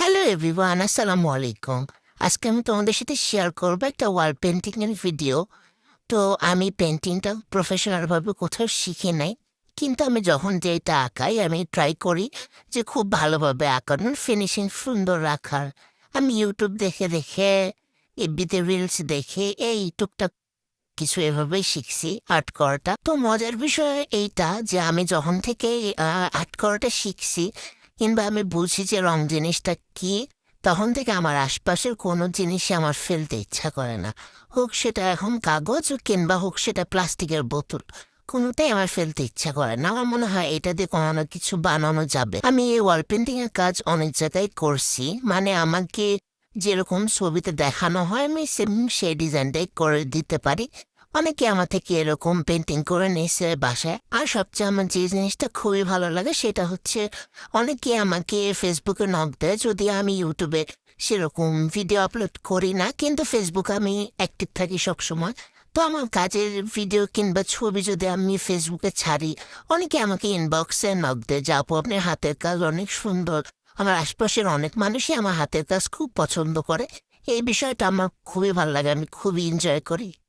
Hello everyone, আসসালামু আলাইকুম। আজকে আমি তোমাদের সাথে শেয়ার করবো একটা ওয়াল পেন্টিং এর ভিডিও। তো আমি পেন্টিংটা প্রফেশনালভাবে কোথাও শিখে নাই, কিন্তু আমি যখন যেটা আঁকাই আমি ট্রাই করি যে খুব ভালোভাবে আঁকানোর, ফিনিশিং সুন্দর রাখার। আমি ইউটিউব দেখে দেখে, এফবিতে রিলস দেখে এই টুকটাক কিছু এভাবেই শিখছি আর্ট করাটা। তো মজার বিষয় এইটা যে আমি যখন থেকে আর্ট করাটা শিখছি, কিংবা আমি বুঝি যে রং জিনিসটা কি, তখন থেকে আমার আশপাশের কোনো জিনিসই আমার ফেলতে ইচ্ছা করে না। হোক সেটা এখন কাগজ কিংবা হোক সেটা প্লাস্টিকের বোতল, কোনোটাই আমার ফেলতে ইচ্ছা করে না। আমার মনে হয় এটা দিয়ে কোনো না কিছু বানানো যাবে। আমি এই ওয়াল পেন্টিং এর কাজ অনেক জায়গায় করছি, মানে আমাকে যেরকম ছবিতে দেখানো হয় আমি সেম সেই ডিজাইনটাই করে দিতে পারি। অনেকে আমার থেকে এরকম পেন্টিং করে নিয়েছে বাসায়। আর সবচেয়ে আমার যে জিনিসটা খুবই ভালো লাগে সেটা হচ্ছে, অনেকে আমাকে ফেসবুকে নক দেয়, যদি আমি ইউটিউবে সেরকম ভিডিও আপলোড করি না, কিন্তু ফেসবুকে আমি অ্যাক্টিভ থাকি সবসময়। তো আমার কাজের ভিডিও কিংবা ছবি যদি আমি ফেসবুকে ছাড়ি, অনেকে আমাকে ইনবক্সে নক দেয় যে আপু আপনার হাতের কাজ অনেক সুন্দর। আমার আশপাশের অনেক মানুষই আমার হাতের কাজ খুব পছন্দ করে। এই বিষয়টা আমার খুবই ভালো লাগে, আমি খুবই এনজয় করি।